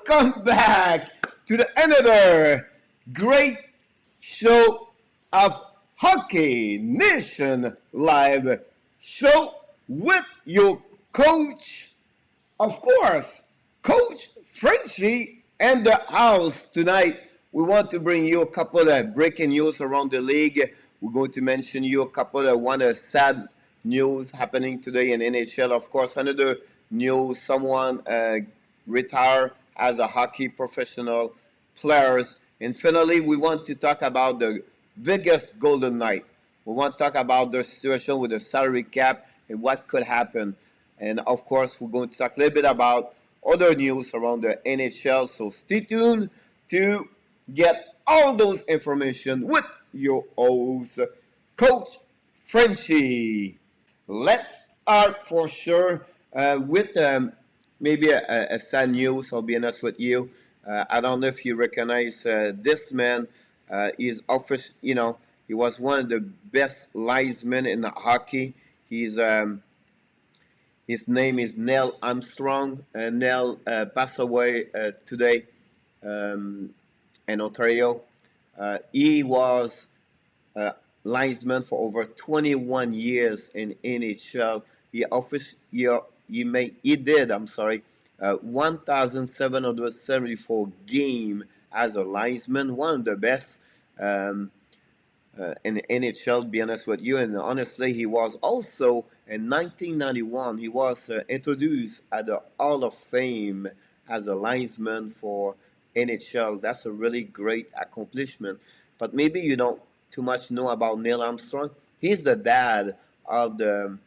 Welcome back to another great show of Hockey Nation Live show with your coach, of course, Coach Frenchy and the house. Tonight, we want to bring you a couple of breaking news around the league. We're going to mention you a couple of sad news happening today in NHL. Of course, another news, someone retired as a hockey professional players. And finally, we want to talk about the Vegas Golden Knight. We want to talk about the situation with the salary cap and what could happen. And of course, we're going to talk a little bit about other news around the NHL. So stay tuned to get all those information with your host, Coach Frenchy. Let's start for sure with maybe a sad news. I'll be honest with you. I don't know if you recognize this man. He's official. He was one of the best linesmen in hockey. His name is Neal Armstrong. Neal passed away today in Ontario. He was linesman for over 21 years in NHL. He did 1,774 game as a linesman, one of the best in the NHL, to be honest with you. And honestly, he was also in 1991, he was introduced at the Hall of Fame as a linesman for NHL. That's a really great accomplishment. But maybe you don't too much know about Neal Armstrong. He's the dad of the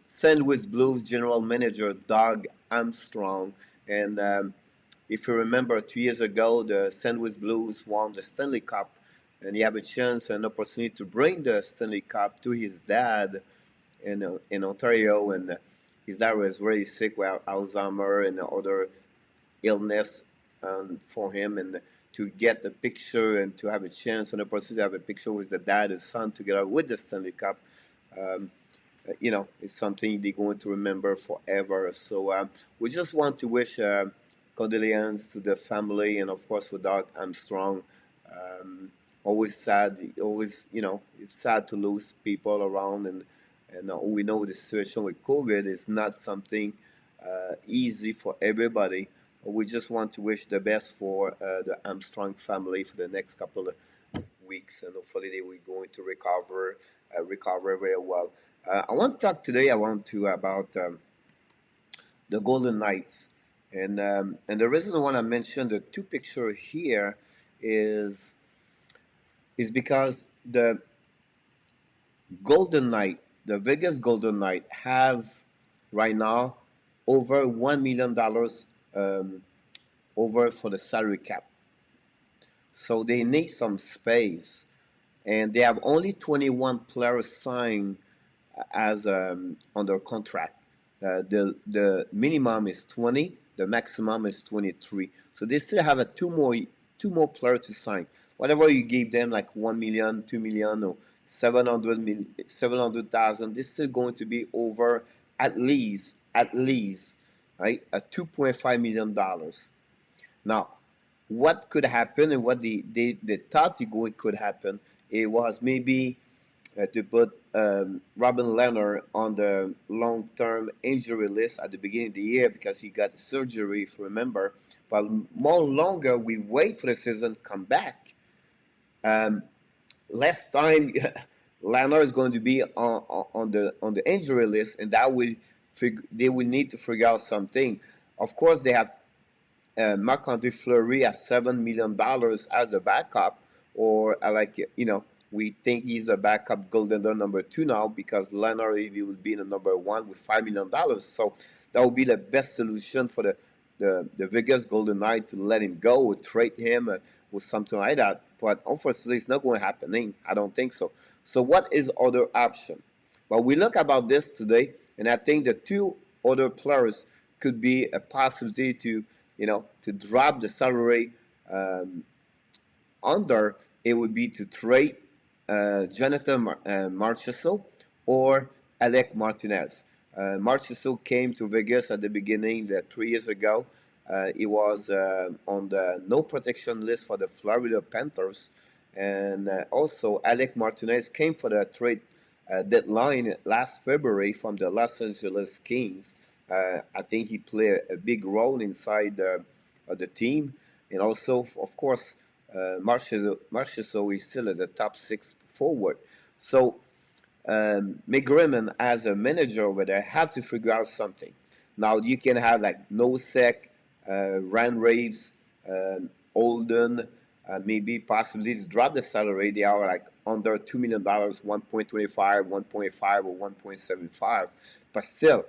St. Louis Blues general manager, Doug Armstrong. And if you remember, 2 years ago, the St. Louis Blues won the Stanley Cup. And he had a chance and opportunity to bring the Stanley Cup to his dad in Ontario. And his dad was very sick with Alzheimer and other illness for him. And to get the picture and to have a chance and opportunity to have a picture with the dad and son together with the Stanley Cup, it's something they're going to remember forever. So we just want to wish condolences to the family and, of course, for Doug Armstrong. Always sad. It's sad to lose people around, and we know the situation with COVID is not something easy for everybody. We just want to wish the best for the Armstrong family for the next couple of weeks, and hopefully they will going to recover very well. I want to talk today. About the Golden Knights, and the reason I want to mention the two pictures here is because the Golden Knight, the Vegas Golden Knight, have right now over $1 million over for the salary cap. So they need some space, and they have only 21 players signed as under contract. The minimum is 20, the maximum is 23. So they still have two more players to sign. Whatever you give them, like 1 million, 2 million, or 700,000, this is going to be over at least, right, a $2.5 million. Now, what could happen and what they thought could happen, it was maybe to put Robin Leonard on the long-term injury list at the beginning of the year because he got surgery, if you remember. But more longer we wait for the season to come back, less time Leonard is going to be on the injury list, and they will need to figure out something. Of course, they have Marc-Andre Fleury at $7 million as a backup, or we think he's a backup goaltender number 2 now because Leonard will be the number 1 with $5 million. So that would be the best solution for the Vegas Golden Knight to let him go or trade him or something like that. But unfortunately, it's not going to happen. I don't think so. So what is other option? Well, we look about this today, and I think the two other players could be a possibility to drop the salary under. It would be to trade Jonathan Marchessault or Alec Martinez. Marchessault came to Vegas at the beginning, 3 years ago. He was on the no protection list for the Florida Panthers. And also, Alec Martinez came for the trade deadline last February from the Los Angeles Kings. I think he played a big role inside the team. And also, of course, Marchessault is still at the top six forward. So McGrimmon, as a manager over there, have to figure out something. Now you can have like Nosek, Rand Raves, Holden, maybe possibly to drop the salary. They are like under $2 million, 1.25, 1.5, or 1.75. But still,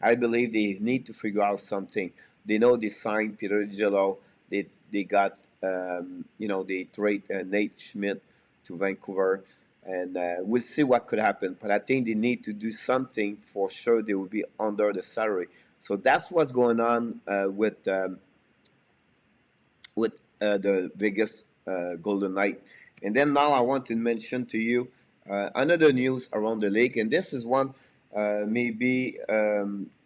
I believe they need to figure out something. They know they signed Peter Jello. They got they trade Nate Schmidt to Vancouver, and we'll see what could happen. But I think they need to do something for sure. They will be under the salary. So that's what's going on with the Vegas Golden Knight. And then now I want to mention to you another news around the league, and this is one maybe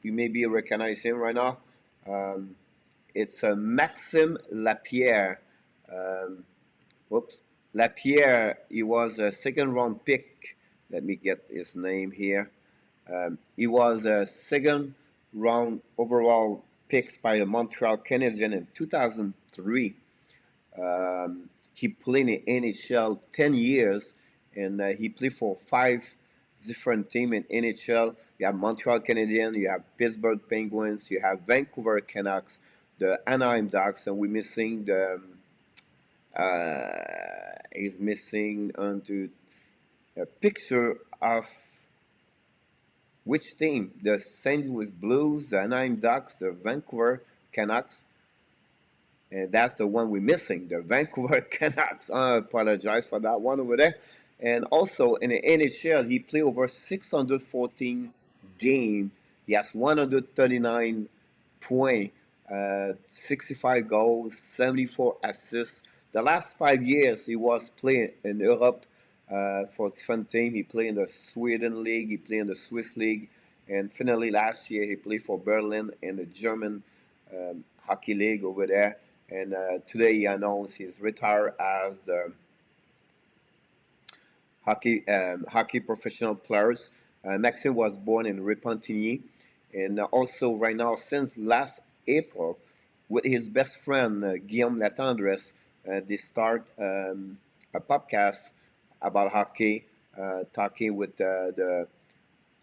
you maybe recognize him right now. Um, it's Maxime Lapierre. Um, whoops, Lapierre. He was a second round pick. Let me get his name here. He was a second round overall picks by the Montreal Canadiens in 2003. He played in NHL 10 years, and he played for 5 different teams in NHL. You have Montreal Canadiens, you have Pittsburgh Penguins, you have Vancouver Canucks, the Anaheim Ducks, and we're missing he's missing onto a picture of which team? The St. Louis Blues, the Anaheim Ducks, the Vancouver Canucks, and that's the one we're missing, the Vancouver Canucks. I apologize for that one over there. And also in the NHL, he played over 614 games. He has 139 points, 65 goals, 74 assists. The last 5 years, he was playing in Europe for different teams. He played in the Sweden League, he played in the Swiss League, and finally last year he played for Berlin in the German hockey league over there. And today he announced he's retired as the hockey professional players. Maxime was born in Repentigny, and also right now since last April, with his best friend Guillaume Latendresse, they start a podcast about hockey, talking with the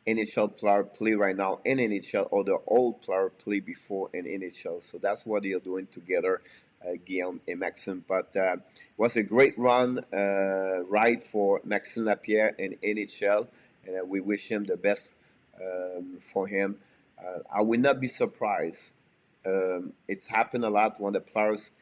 NHL player play right now in NHL, or the old player play before in NHL. So that's what they're doing together, Guillaume and Maxime. But it was a great ride for Maxime Lapierre in NHL, and we wish him the best for him. I will not be surprised. It's happened a lot when the players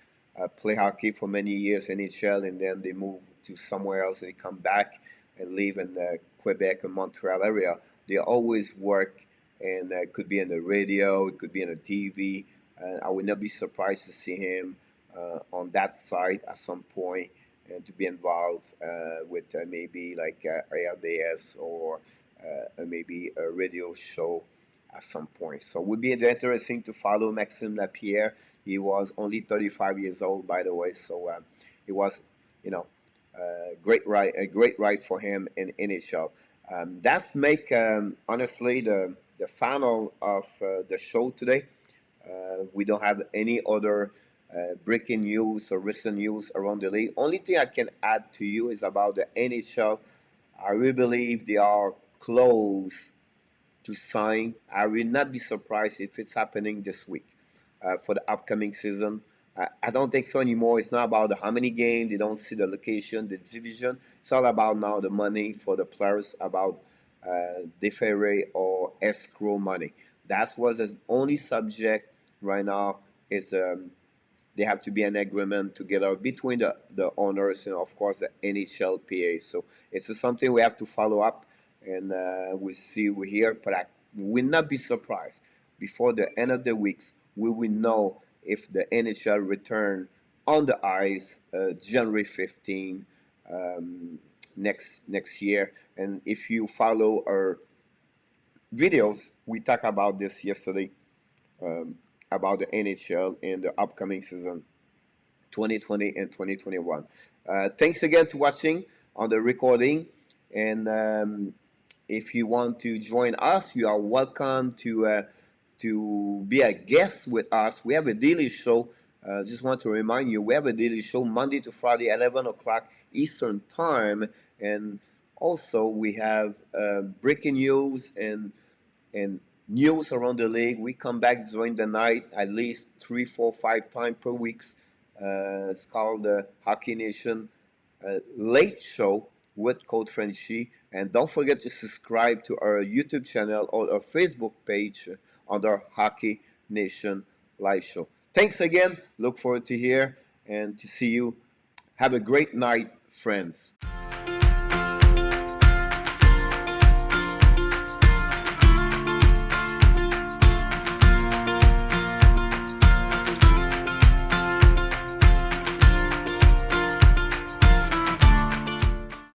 play hockey for many years in NHL, and then they move to somewhere else and they come back and live in the Quebec and Montreal area. They always work, and it could be on the radio, it could be on the TV. And I would not be surprised to see him on that side at some point, and to be involved with maybe like ARDS or maybe a radio show at some point. So it would be interesting to follow Maxime Lapierre. He was only 35 years old, by the way, so it was, you know, a great ride for him in NHL. That's make honestly the final of the show today. We don't have any other breaking news or recent news around the league. Only thing I can add to you is about the NHL. I really believe they are close to sign. I will not be surprised if it's happening this week for the upcoming season. I don't think so anymore. It's not about how many games. They don't see the location, the division. It's all about now the money for the players, about deferred or escrow money. That was the only subject right now. Is they have to be an agreement together between the owners and of course the NHLPA. So it's something we have to follow up, and we'll see we here. But I will not be surprised before the end of the weeks. We will know if the NHL return on the ice January 15 next year. And if you follow our videos, we talked about this yesterday. about the NHL in the upcoming season 2020 and 2021. Thanks again to watching on the recording. And if you want to join us, you are welcome to be a guest with us. We have a daily show. Just want to remind you, we have a daily show Monday to Friday, 11 o'clock Eastern Time. And also we have breaking news and news around the league. We come back during the night at least 3, 4, 5 times per week. It's called the Hockey Nation Late Show with Coach Frenchy. And don't forget to subscribe to our YouTube channel or our Facebook page under Hockey Nation Live Show. Thanks again. Look forward to hear and to see you. Have a great night, friends.